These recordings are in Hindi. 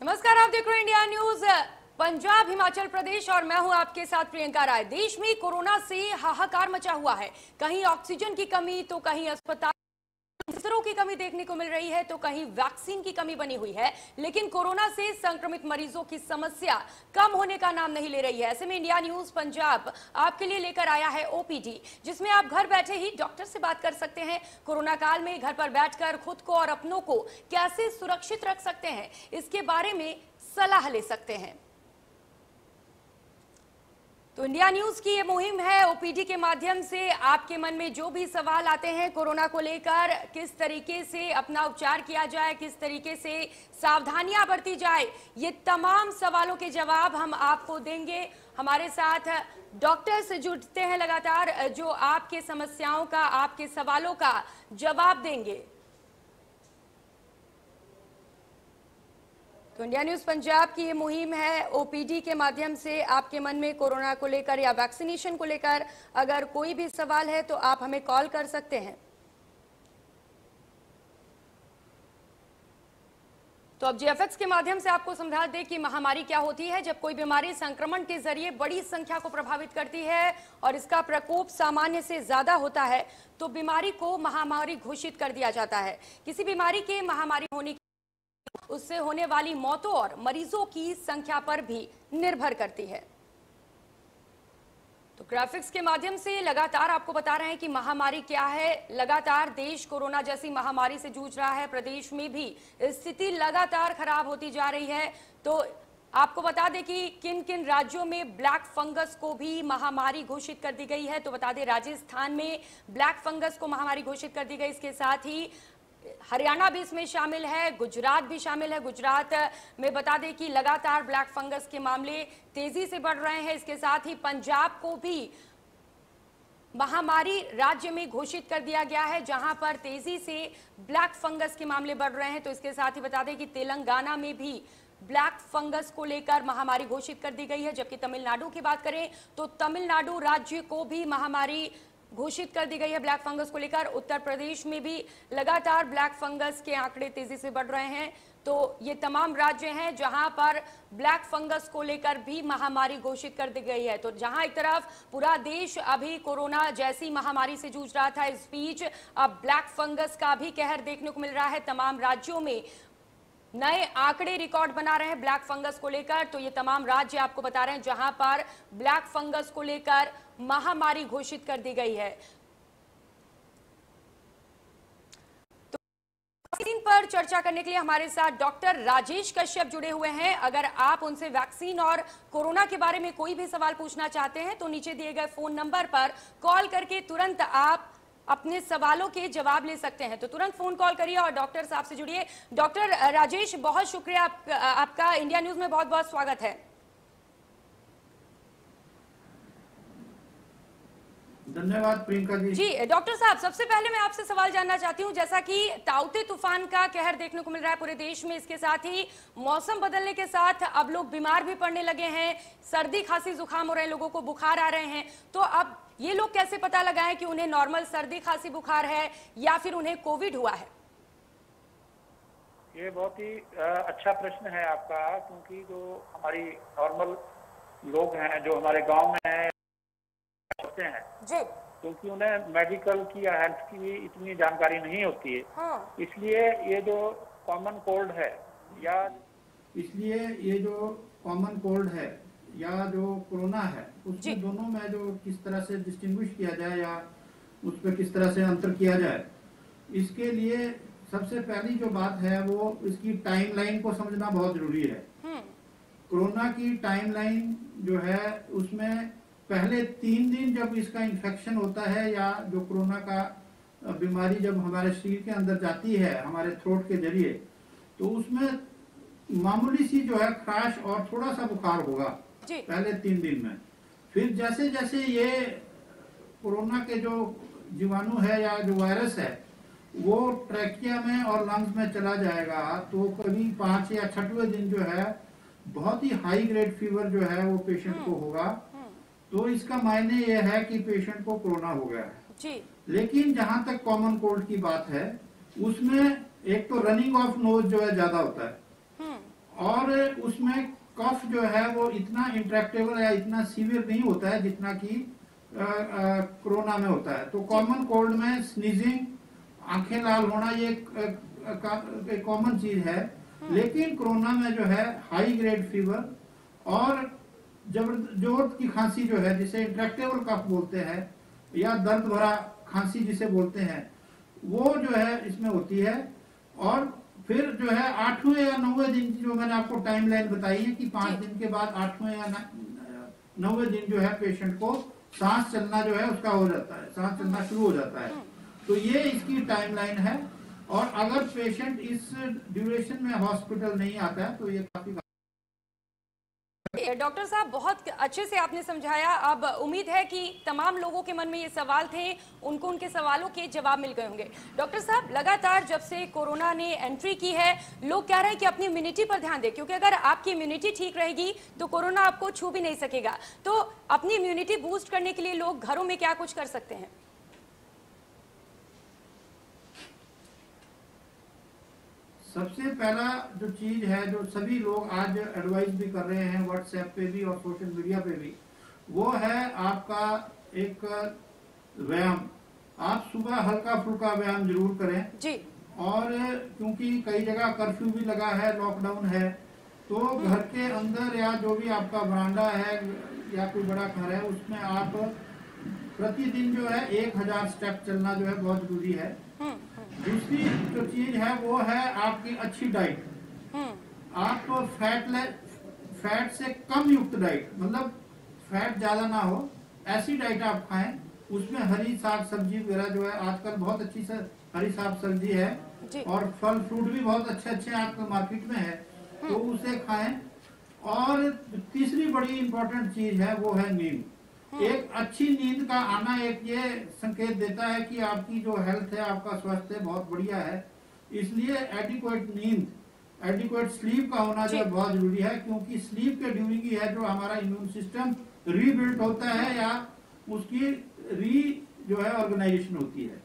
नमस्कार, आप देख रहे हैं इंडिया न्यूज पंजाब हिमाचल प्रदेश और मैं हूं आपके साथ प्रियंका राय। देश में कोरोना से हाहाकार मचा हुआ है। कहीं ऑक्सीजन की कमी तो कहीं अस्पताल बिस्तरों की कमी देखने को मिल रही है तो कहीं वैक्सीन की कमी बनी हुई है। लेकिन कोरोना से संक्रमित मरीजों की समस्या कम होने का नाम नहीं ले रही है। ऐसे में इंडिया न्यूज पंजाब आपके लिए लेकर आया है ओपीडी, जिसमें आप घर बैठे ही डॉक्टर से बात कर सकते हैं। कोरोना काल में घर पर बैठकर खुद को और अपनों को कैसे सुरक्षित रख सकते हैं, इसके बारे में सलाह ले सकते हैं। तो इंडिया न्यूज की ये मुहिम है, ओपीडी के माध्यम से आपके मन में जो भी सवाल आते हैं कोरोना को लेकर, किस तरीके से अपना उपचार किया जाए, किस तरीके से सावधानियां बरती जाए, ये तमाम सवालों के जवाब हम आपको देंगे। हमारे साथ डॉक्टर से जुड़ते हैं लगातार, जो आपके समस्याओं का, आपके सवालों का जवाब देंगे। तो इंडिया न्यूज पंजाब की ये मुहिम है, ओपीडी के माध्यम से आपके मन में कोरोना को लेकर या वैक्सीनेशन को लेकर अगर कोई भी सवाल है तो आप हमें कॉल कर सकते हैं। तो अब जीएफएक्स के माध्यम से आपको समझा दें कि महामारी क्या होती है। जब कोई बीमारी संक्रमण के जरिए बड़ी संख्या को प्रभावित करती है और इसका प्रकोप सामान्य से ज्यादा होता है तो बीमारी को महामारी घोषित कर दिया जाता है। किसी बीमारी के महामारी होने उससे होने वाली मौतों और मरीजों की संख्या पर भी निर्भर करती है। तो ग्राफिक्स के माध्यम से लगातार आपको बता रहे हैं कि महामारी क्या है। लगातार देश कोरोना जैसी महामारी से जूझ रहा है। प्रदेश में भी स्थिति लगातार खराब होती जा रही है। तो आपको बता दें कि किन किन राज्यों में ब्लैक फंगस को भी महामारी घोषित कर दी गई है। तो बता दें, राजस्थान में ब्लैक फंगस को महामारी घोषित कर दी गई। इसके साथ ही हरियाणा भी इसमें शामिल है, गुजरात भी शामिल है। गुजरात में बता दें कि लगातार ब्लैक फंगस के मामले तेजी से बढ़ रहे हैं। इसके साथ ही पंजाब को भी महामारी राज्य में घोषित कर दिया गया है, जहां पर तेजी से ब्लैक फंगस के मामले बढ़ रहे हैं। तो इसके साथ ही बता दें कि तेलंगाना में भी ब्लैक फंगस को लेकर महामारी घोषित कर दी गई है। जबकि तमिलनाडु की बात करें तो तमिलनाडु राज्य को भी महामारी घोषित कर दी गई है ब्लैक फंगस को लेकर। उत्तर प्रदेश में भी लगातार ब्लैक फंगस के आंकड़े तेजी से बढ़ रहे हैं। तो ये तमाम राज्य हैं जहां पर ब्लैक फंगस को लेकर भी महामारी घोषित कर दी गई है। तो जहां एक तरफ पूरा देश अभी कोरोना जैसी महामारी से जूझ रहा था, इस बीच अब ब्लैक फंगस का भी कहर देखने को मिल रहा है। तमाम राज्यों में नए आंकड़े रिकॉर्ड बना रहे हैं ब्लैक फंगस को लेकर। तो ये तमाम राज्य आपको बता रहे हैं जहां पर ब्लैक फंगस को लेकर महामारी घोषित कर दी गई है। तो वैक्सीन पर चर्चा करने के लिए हमारे साथ डॉक्टर राजेश कश्यप जुड़े हुए हैं। अगर आप उनसे वैक्सीन और कोरोना के बारे में कोई भी सवाल पूछना चाहते हैं तो नीचे दिए गए फोन नंबर पर कॉल करके तुरंत आप अपने सवालों के जवाब ले सकते हैं। तो तुरंत फोन कॉल करिए और डॉक्टर साहब से जुड़िए। डॉक्टर राजेश, बहुत शुक्रिया, आपका इंडिया न्यूज में बहुत बहुत स्वागत है। धन्यवाद प्रियंका जी। जी डॉक्टर साहब, सबसे पहले मैं आपसे सवाल जानना चाहती हूं, जैसा कि ताउते तूफान का कहर देखने को मिल रहा है पूरे देश में, इसके साथ ही मौसम बदलने के साथ अब लोग बीमार भी पड़ने लगे हैं, सर्दी खांसी जुकाम हो रहे हैं, लोगों को बुखार आ रहे हैं। तो अब ये लोग कैसे पता लगाएं कि उन्हें नॉर्मल सर्दी खांसी बुखार है या फिर उन्हें कोविड हुआ है? ये बहुत ही अच्छा प्रश्न है आपका, क्योंकि जो हमारी नॉर्मल लोग हैं जो हमारे गांव में हैं होते हैं जी, क्योंकि उन्हें मेडिकल की या हेल्थ की इतनी जानकारी नहीं होती है। हाँ। इसलिए ये जो कॉमन कोल्ड है या जो कोरोना है उसमें दोनों में जो किस तरह से डिस्टिंग्विश किया जाए या उस पर किस तरह से अंतर किया जाए, इसके लिए सबसे पहली जो बात है वो इसकी टाइमलाइन को समझना बहुत जरूरी है। कोरोना की टाइमलाइन जो है उसमें पहले 3 दिन जब इसका इन्फेक्शन होता है या जो कोरोना का बीमारी जब हमारे शरीर के अंदर जाती है हमारे थ्रोट के जरिए, तो उसमें मामूली सी जो है खराश और थोड़ा सा बुखार होगा पहले 3 दिन में। फिर जैसे जैसे ये कोरोना के जो जीवाणु है या जो वायरस है वो ट्रैकिया में और लंग्स में चला जाएगा, तो कभी 5 या 6वें दिन जो है बहुत ही हाई ग्रेड फीवर जो है वो पेशेंट को होगा। तो इसका मायने ये है कि पेशेंट को कोरोना हो गया है जी। लेकिन जहां तक कॉमन कोल्ड की बात है उसमें एक तो रनिंग ऑफ नोज जो है ज्यादा होता है और उसमें कफ जो है वो इतना इंट्रैक्टेबल या इतना सीवियर नहीं होता है जितना कि कोरोना में होता है। तो कॉमन कोल्ड में स्नीजिंग, आंखें लाल होना ये एक कॉमन चीज है, लेकिन कोरोना में जो है हाई ग्रेड फीवर और जोर की खांसी जो है, जिसे इंट्रैक्टेबल कफ बोलते हैं या दर्द भरा खांसी जिसे बोलते हैं, वो जो है इसमें होती है। और फिर जो है 8वें या 9वें दिन की जो मैंने आपको टाइम लाइन बताई है कि 5 दिन के बाद 8वें या 9वें दिन जो है पेशेंट को सांस चलना जो है उसका हो जाता है, सांस चलना शुरू हो जाता है। तो ये इसकी टाइम लाइन है। और अगर पेशेंट इस ड्यूरेशन में हॉस्पिटल नहीं आता है तो ये काफी। डॉक्टर साहब बहुत अच्छे से आपने समझाया। अब उम्मीद है कि तमाम लोगों के मन में ये सवाल थे, उनको उनके सवालों के जवाब मिल गए होंगे। डॉक्टर साहब, लगातार जब से कोरोना ने एंट्री की है, लोग कह रहे हैं कि अपनी इम्यूनिटी पर ध्यान दें, क्योंकि अगर आपकी इम्यूनिटी ठीक रहेगी तो कोरोना आपको छू भी नहीं सकेगा। तो अपनी इम्यूनिटी बूस्ट करने के लिए लोग घरों में क्या कुछ कर सकते हैं? सबसे पहला जो चीज है, जो सभी लोग आज एडवाइस भी कर रहे हैं व्हाट्सएप पे भी और सोशल मीडिया पे भी, वो है आपका एक व्यायाम। आप सुबह हल्का फुल्का व्यायाम जरूर करें जी। और क्योंकि कई जगह कर्फ्यू भी लगा है, लॉकडाउन है, तो घर के अंदर या जो भी आपका बरामदा है या कोई बड़ा घर है, उसमें आप प्रतिदिन जो है 1000 स्टेप चलना जो है बहुत जरूरी है। दूसरी जो चीज है वो है आपकी अच्छी डाइट। आप फैट से कम युक्त डाइट, मतलब फैट ज्यादा ना हो, ऐसी डाइट आप खाएं। उसमें हरी साग सब्जी वगैरह जो है आजकल बहुत अच्छी से हरी साग सब्जी है, और फल फ्रूट भी बहुत अच्छे अच्छे आजकल मार्केट में है, तो उसे खाएं। और तीसरी बड़ी इंपॉर्टेंट चीज है वो है नींद। एक अच्छी नींद का आना एक ये संकेत देता है कि आपकी जो हेल्थ है, आपका स्वास्थ्य बहुत बढ़िया है। इसलिए एडिक्वेट नींद, एडिक्वेट स्लीप का होना जो है बहुत जरूरी है, क्योंकि स्लीप के ड्यूरिंग ही है जो हमारा इम्यून सिस्टम रीबिल्ड होता है या उसकी जो है ऑर्गेनाइजेशन होती है।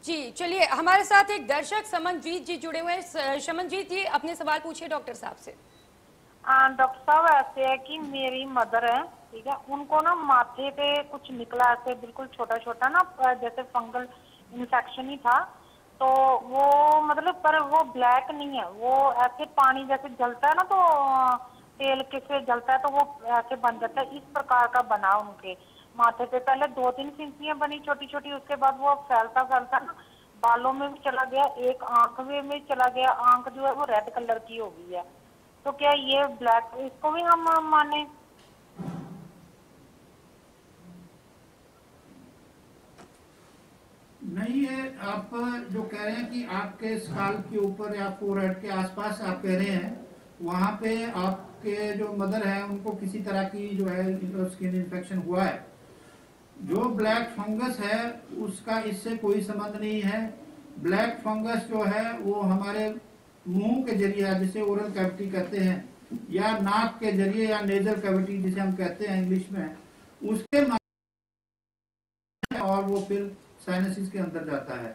जी चलिए, हमारे साथ एक दर्शक समनजीत जी जुड़े हुए हैं। समनजीत जी, अपने सवाल पूछिए डॉक्टर साहब से। डॉक्टर साहब, ऐसे है कि मेरी मदर है, ठीक है, उनको ना माथे पे कुछ निकला, ऐसे बिल्कुल छोटा छोटा ना, जैसे फंगल इन्फेक्शन ही था। तो वो मतलब, पर वो ब्लैक नहीं है, वो ऐसे पानी जैसे जलता है ना, तो तेल किससे जलता है तो वो ऐसे बन जाता है। इस प्रकार का बना उनके माथे पे। पहले 2-3 फिंसियां बनी छोटी छोटी, उसके बाद वो फैलता फैलता ना बालों में भी चला गया, एक आंख में चला गया, आंख जो है वो रेड कलर की हो गई है। तो क्या ये ब्लैक, इसको भी हम माने? नहीं है, आप जो कह रहे हैं कि आपके स्काल्प के ऊपर या फोरहेड के आसपास आप कह रहे हैं, वहां पे आपके जो मदर है उनको किसी तरह की जो है स्किन इन्फेक्शन हुआ है। जो ब्लैक फंगस है उसका इससे कोई संबंध नहीं है। ब्लैक फंगस जो है वो हमारे मुंह के जरिए, जिसे ओरल कैविटी कहते हैं, या नाक के जरिए या नेजल कैविटी जिसे हम कहते हैं इंग्लिश में, उसके और वो फिर साइनसिस के अंदर जाता है।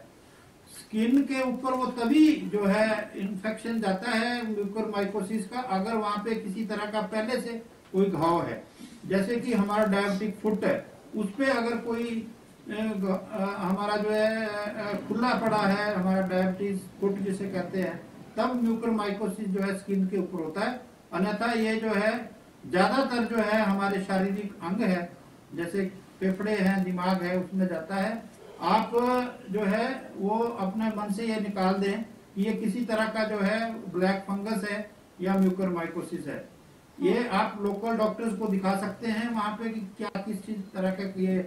स्किन के ऊपर वो तभी जो है इन्फेक्शन जाता है म्यूकोरमाइकोसिस का, अगर वहां पे किसी तरह का पहले से कोई घाव है। जैसे कि हमारा डायबिटिक फुट है, उस पे अगर कोई हमारा जो है खुला पड़ा है, हमारा डायबिटीज फुट जिसे कहते हैं, तब म्यूकोरमाइकोसिस जो है स्किन के ऊपर होता है। अन्यथा ये जो है ज्यादातर जो है हमारे शारीरिक अंग है, जैसे फेफड़े हैं, दिमाग है, उसमें जाता है। आप जो है वो अपने मन से ये निकाल दें कि ये किसी तरह का जो है ब्लैक फंगस है या म्यूकोरमाइकोसिस है। ये आप लोकल डॉक्टर्स को दिखा सकते हैं वहां पे कि क्या किस चीज तरह का ये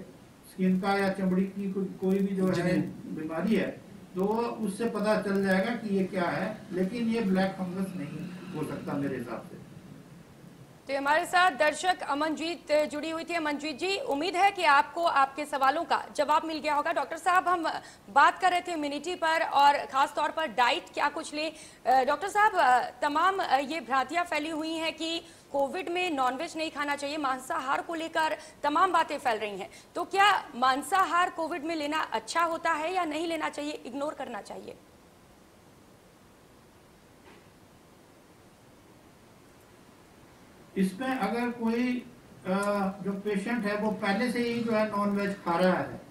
स्किन का या चमड़ी की कोई भी जो है बीमारी है, तो उससे पता चल जाएगा कि ये क्या है। लेकिन ये ब्लैक फंगस नहीं हो सकता मेरे हिसाब से। तो हमारे साथ दर्शक अमनजीत जुड़ी हुई थी। अमनजीत जी, उम्मीद है कि आपको आपके सवालों का जवाब मिल गया होगा। डॉक्टर साहब, हम बात कर रहे थे इम्यूनिटी पर और खास तौर पर डाइट क्या कुछ ले। डॉक्टर साहब, तमाम ये भ्रांतियां फैली हुई हैं कि कोविड में नॉनवेज नहीं खाना चाहिए, मांसाहार को लेकर तमाम बातें फैल रही हैं। तो क्या मांसाहार कोविड में लेना अच्छा होता है या नहीं लेना चाहिए, इग्नोर करना चाहिए? इसमें अगर कोई जो पेशेंट है वो पहले से ही जो है नॉन वेज खा रहा है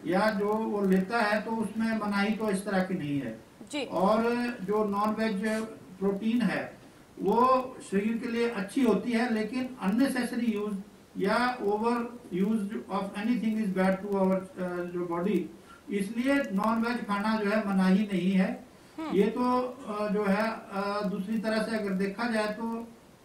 या जो वो लेता है तो उसमें मनाही तो इस तरह की नहीं है जी। और जो नॉन वेज प्रोटीन है वो शरीर के लिए अच्छी होती है, लेकिन अननेसेसरी यूज या over use of anything is bad to our जो बॉडी, इसलिए नॉन वेज खाना जो है मनाही नहीं है। ये तो जो है दूसरी तरह से अगर देखा जाए तो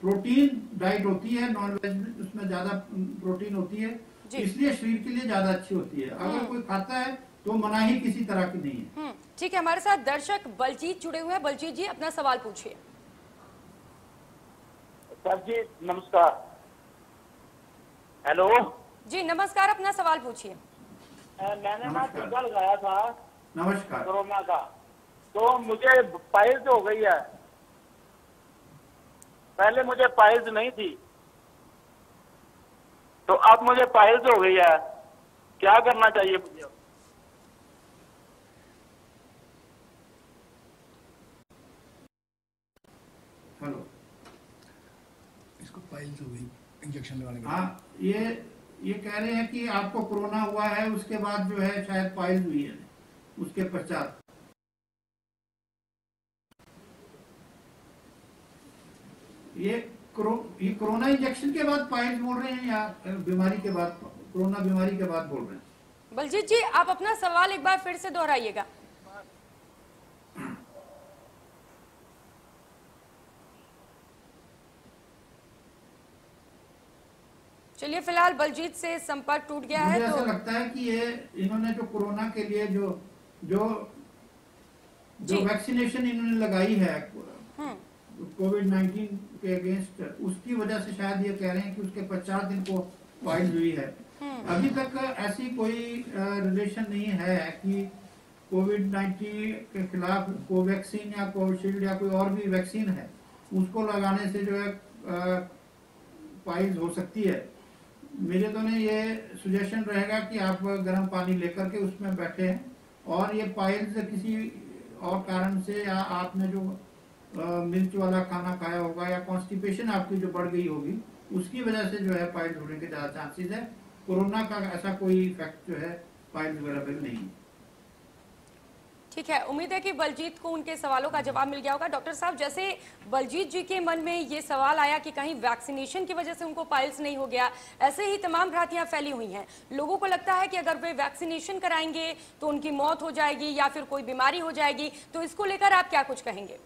प्रोटीन डाइट होती है नॉन वेज में, उसमें ज्यादा प्रोटीन होती है, इसलिए शरीर के लिए ज्यादा अच्छी होती है। अगर कोई खाता है तो मनाही किसी तरह की नहीं है। ठीक है, हमारे साथ दर्शक बलजीत जुड़े हुए हैं। बलजीत जी, अपना सवाल पूछिए। सर जी नमस्कार। हेलो जी नमस्कार, अपना सवाल पूछिए। मैंने ना टीका लगाया था नमस्कार। कोरोना का, तो मुझे पाइल्स हो गई है। पहले मुझे पाइल्स नहीं थी, तो अब मुझे पाइल्स हो गई है, क्या करना चाहिए मुझे? हेलो, इसको पाइल्स हो गई इंजेक्शन लगाने के हाँ, ये कह रहे हैं कि आपको कोरोना हुआ है, उसके बाद जो है शायद पाइल्स हुई है, उसके पश्चात। ये कोरोना इंजेक्शन के बाद पाइल्स बोल रहे हैं या बीमारी के बाद, कोरोना बीमारी के बाद बोल रहे हैं? बलजीत जी, आप अपना सवाल एक बार फिर से दोहराइएगा। चलिए, फिलहाल बलजीत से संपर्क टूट गया है। मुझे तो ऐसा लगता है कि ये इन्होंने जो कोरोना के लिए जो जो जो वैक्सीनेशन इन्होंने लगाई है कोविड-19 के अगेंस्ट, उसकी वजह से शायद ये कह रहे हैं कि उसके 50 दिन को पाइल्स हुई है। अभी तक ऐसी कोई रिलेशन नहीं है कि कोविड-19 के खिलाफ कोवैक्सीन या कोविशील्ड या कोई और भी वैक्सीन है, उसको लगाने से जो है पाइल्स हो सकती है। मेरे तो ने ये सुजेशन रहेगा कि आप गर्म पानी लेकर के उसमें बैठे हैं और ये पाइल्स किसी और कारण से या आपने जो मिर्च वाला खाना खाया होगा या कॉन्स्टिपेशन आपकी जो बढ़ गई होगी, उसकी वजह से जो है पाइल्स होने के ज्यादा चांसेस है। कोरोना का ऐसा कोई इफेक्ट जो है पाइल्स वगैरह में नहीं। ठीक है, उम्मीद है कि बलजीत को उनके सवालों का जवाब मिल गया होगा। डॉक्टर साहब, जैसे बलजीत जी के मन में ये सवाल आया कि कहीं वैक्सीनेशन की वजह से उनको पाइल्स नहीं हो गया, ऐसे ही तमाम भ्रांतियां फैली हुई हैं। लोगों को लगता है कि अगर वे वैक्सीनेशन कराएंगे तो उनकी मौत हो जाएगी या फिर कोई बीमारी हो जाएगी, तो इसको लेकर आप क्या कुछ कहेंगे?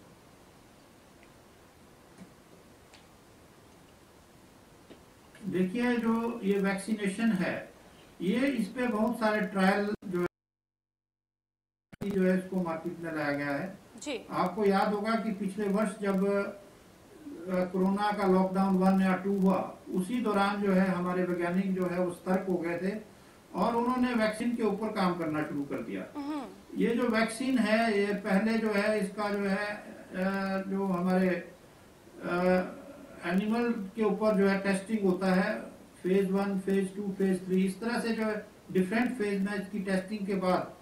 देखिए, जो ये वैक्सीनेशन है, ये इस पे बहुत सारे ट्रायल जो है इसको मार्केट में लाया गया है जी। आपको याद होगा कि पिछले वर्ष जब कोरोना का लॉकडाउन 1 या 2 हुआ, उसी दौरान जो है हमारे वैज्ञानिक जो है वो सतर्क हो गए थे और उन्होंने वैक्सीन के ऊपर काम करना शुरू कर दिया। ये जो वैक्सीन है, ये पहले जो है इसका जो है जो हमारे एनिमल के ऊपर जो है टेस्टिंग होता है, फेज 1, फेज 2, फेज 3, इस तरह से जो है डिफरेंट फेज में इसकी टेस्टिंग के बाद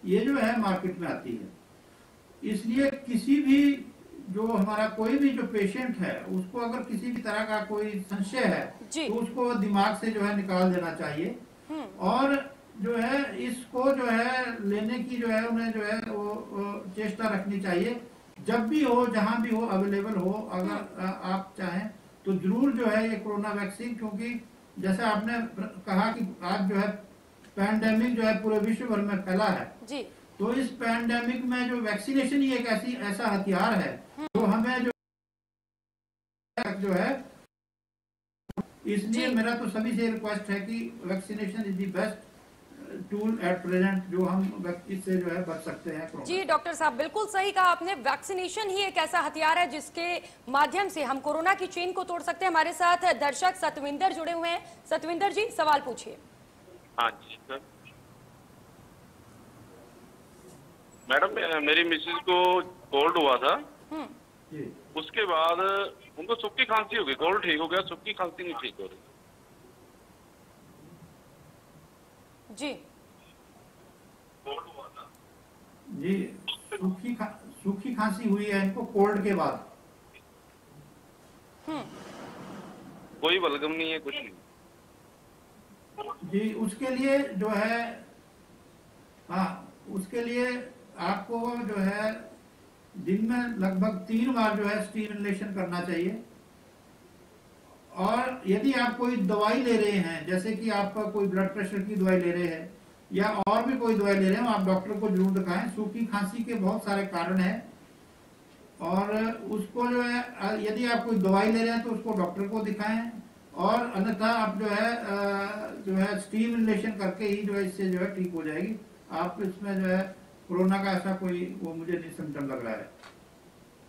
ये जो है मार्केट में आती है। इसलिए किसी भी जो हमारा कोई भी जो पेशेंट है, उसको अगर किसी भी तरह का कोई संशय है तो उसको दिमाग से जो है निकाल देना चाहिए और जो है इसको जो है लेने की जो है उन्हें जो है वो चेष्टा रखनी चाहिए। जब भी हो, जहां भी हो, अवेलेबल हो, अगर आप चाहें तो जरूर जो है ये कोरोना वैक्सीन, क्योंकि जैसे आपने कहा कि आज जो है पैंडेमिक जो है पूरे विश्व भर में फैला है जी। तो इस पैंडेमिक में जो वैक्सीनेशन ही एक ऐसा हथियार है जो हमें जो है, इसलिए मेरा तो सभी से रिक्वेस्ट है कि vaccination is the best tool at present, जो हम इससे जो है बच सकते हैं। जी डॉक्टर साहब, बिल्कुल सही कहा आपने। वैक्सीनेशन ही एक ऐसा हथियार है जिसके माध्यम से हम कोरोना की चेन को तोड़ सकते हैं। हमारे साथ दर्शक सतविंदर जुड़े हुए हैं। सतविंदर जी, सवाल पूछिए। हाँ जी सर। मैडम, मेरी मिसेज को कोल्ड हुआ था, उसके बाद उनको सूखी खांसी हो गई। कोल्ड ठीक हो गया, सूखी खांसी नहीं ठीक हो रही। जी कोल्ड हुआ था जी, सूखी खांसी हुई है इनको कोल्ड के बाद। कोई बलगम नहीं है, कुछ नहीं जी। उसके लिए जो है, हाँ, उसके लिए आपको जो है दिन में लगभग 3 बार जो है स्टीम इनहेलेशन करना चाहिए। और यदि आप कोई दवाई ले रहे हैं, जैसे कि आपका कोई ब्लड प्रेशर की दवाई ले रहे हैं या और भी कोई दवाई ले रहे हैं, आप डॉक्टर को जरूर दिखाएं। सूखी खांसी के बहुत सारे कारण हैं और उसको जो है, यदि आप कोई दवाई ले रहे हैं तो उसको डॉक्टर को दिखाएं। और अन्यथा आप जो है स्टीम इनहेलेशन करके ही जो है इससे जो है ठीक हो जाएगी। आप इसमें जो है कोरोना का ऐसा कोई वो मुझे नहीं सिम्टम लग रहा है।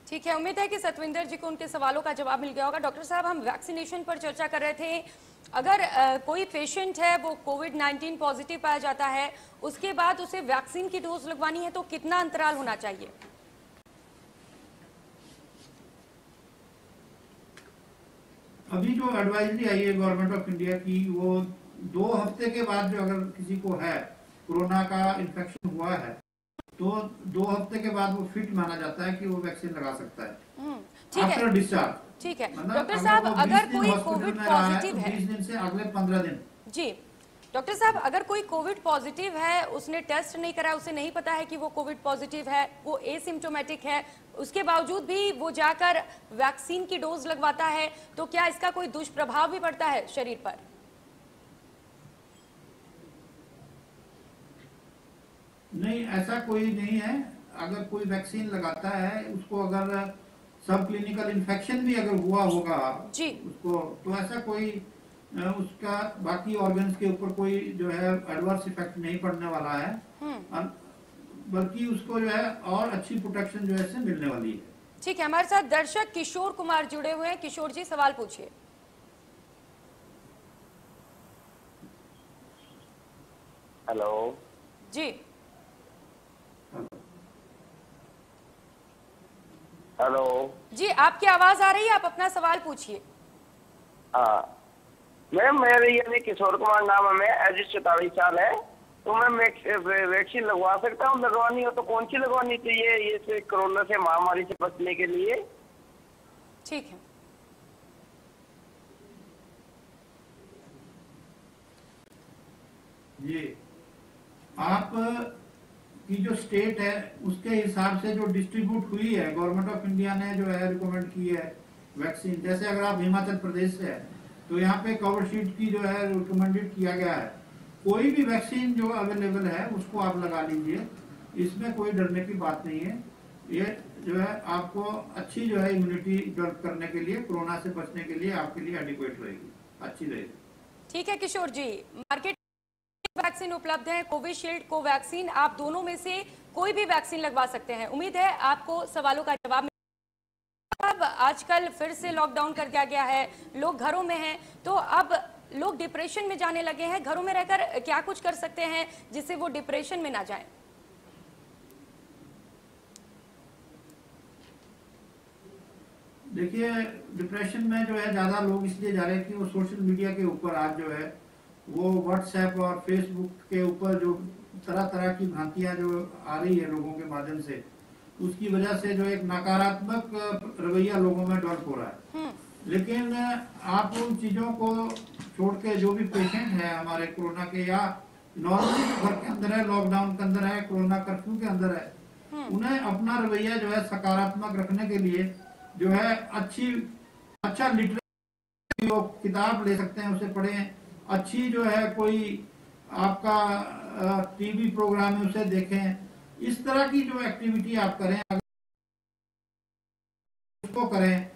ठीक है, उम्मीद है कि सतविंदर जी को उनके सवालों का जवाब मिल गया होगा। डॉक्टर साहब, हम वैक्सीनेशन पर चर्चा कर रहे थे। अगर कोई पेशेंट है वो कोविड-19 पॉजिटिव पाया जाता है, उसके बाद उसे वैक्सीन की डोज लगवानी है तो कितना अंतराल होना चाहिए? अभी जो एडवाइजरी आई है गवर्नमेंट ऑफ इंडिया की, वो 2 हफ्ते के बाद जो अगर किसी को है कोरोना का इन्फेक्शन हुआ है तो 2 हफ्ते के बाद वो फिट माना जाता है कि वो वैक्सीन लगा सकता है आफ्टर डिस्चार्ज। ठीक है डॉक्टर साहब, अगर कोई कोविड पॉजिटिव है 20 दिन से अगले 15 दिन। जी डॉक्टर साहब, अगर कोई कोविड पॉजिटिव है, उसने टेस्ट नहीं करा, उसे नहीं पता है कि वो कोविड पॉजिटिव है, वो एसिम्प्टोमेटिक है, उसके बावजूद भी वो जाकर वैक्सीन की डोज लगवाता है, तो क्या इसका कोई दुष्प्रभाव भी पड़ता है शरीर पर? नहीं, ऐसा कोई नहीं है। अगर कोई वैक्सीन लगाता है, उसको अगर सब क्लिनिकल इन्फेक्शन भी अगर हुआ होगा जी उसको, तो ऐसा कोई उसका बाकी ऑर्गन्स के ऊपर कोई जो है एडवर्स इफेक्ट नहीं पड़ने वाला है, बल्कि उसको जो है और अच्छी प्रोटेक्शन जो है इससे मिलने वाली है। ठीक है, हमारे साथ दर्शक किशोर कुमार जुड़े हुए हैं। किशोर जी, सवाल पूछिए। हेलो जी हेलो जी, आपकी आवाज आ रही है, आप अपना सवाल पूछिए। हाँ मैम, मेरे यानी किशोर कुमार नाम है, मैं एज 44 साल है, तो मैं वैक्सीन लगवा सकता हूँ? लगवानी हो तो कौन सी लगवानी चाहिए ये से कोरोना से महामारी से बचने के लिए? ठीक है, जी। आप की जो स्टेट है उसके हिसाब से जो डिस्ट्रीब्यूट हुई है, गवर्नमेंट ऑफ इंडिया ने जो है रिकमेंड की है वैक्सीन। जैसे अगर आप हिमाचल प्रदेश से है तो यहाँ पे कोविशील्ड की जो है रिकमेंडेड किया गया है। कोई भी वैक्सीन जो अवेलेबल है उसको आप लगा लीजिए, इसमें कोई डरने की बात नहीं है। ये जो है आपको अच्छी जो है इम्यूनिटी डेवलप करने के लिए, कोरोना से बचने के लिए आपके लिए एडिक्वेट रहेगी, अच्छी रहेगी। ठीक है किशोर जी, मार्केट वैक्सीन उपलब्ध है, कोविशील्ड, कोवैक्सीन, आप दोनों में से कोई भी वैक्सीन लगवा सकते हैं। उम्मीद है आपको सवालों का जवाब मिल। अब आजकल फिर से लॉकडाउन कर दिया गया है, लोग घरों में हैं, तो अब लोग डिप्रेशन में जाने लगे हैं। घरों में रहकर क्या कुछ कर सकते हैं जिससे वो डिप्रेशन में ना जाएं? देखिए, डिप्रेशन में जो है ज्यादा लोग इसलिए जा रहे हैं कि वो सोशल मीडिया के ऊपर आज जो है वो व्हाट्सएप और फेसबुक के ऊपर जो तरह तरह की भ्रांतियां जो आ रही है लोगों के माध्यम से, उसकी वजह से जो एक नकारात्मक रवैया लोगों में डेवलप हो रहा है। लेकिन आप उन चीजों को छोड़ के, जो भी पेशेंट है हमारे कोरोना के या नॉर्मली जो घर के अंदर है, लॉकडाउन के अंदर है, कोरोना कर्फ्यू के अंदर है, उन्हें अपना रवैया जो है सकारात्मक रखने के लिए जो है अच्छा लिटरेचर किताब ले सकते हैं, उसे पढ़ें। अच्छी जो है कोई आपका टीवी प्रोग्राम है उसे देखें। इस तरह की जो एक्टिविटी आप करें, अगर उसको करें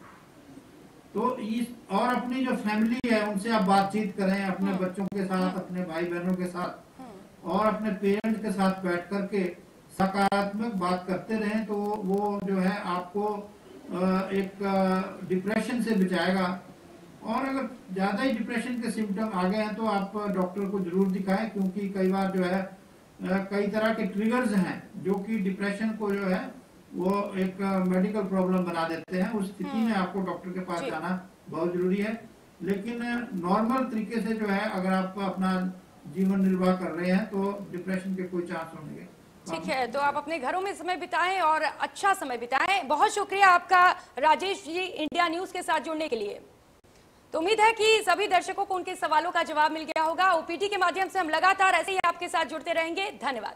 तो इस, और अपनी जो फैमिली है उनसे आप बातचीत करें, अपने बच्चों के साथ, अपने भाई बहनों के साथ और अपने पेरेंट्स के साथ बैठ करके सकारात्मक बात करते रहें, तो वो जो है आपको एक डिप्रेशन से बचाएगा। और अगर ज्यादा ही डिप्रेशन के सिम्टम आ गए हैं तो आप डॉक्टर को जरूर दिखाएं, क्योंकि कई बार जो है कई तरह के ट्रिगर्स हैं जो कि डिप्रेशन को जो है वो एक मेडिकल प्रॉब्लम बना देते हैं। उस स्थिति में आपको डॉक्टर के पास जाना बहुत जरूरी है। लेकिन नॉर्मल तरीके से जो है अगर आप अपना जीवन निर्वाह कर रहे हैं तो डिप्रेशन के कोई चांस होने के। ठीक है, तो आप अपने घरों में समय बिताएं और अच्छा समय बिताएं। बहुत शुक्रिया आपका राजेश जी, इंडिया न्यूज के साथ जुड़ने के लिए। तो उम्मीद है कि सभी दर्शकों को उनके सवालों का जवाब मिल गया होगा। ओपीडी के माध्यम से हम लगातार ऐसे ही आपके साथ जुड़ते रहेंगे। धन्यवाद।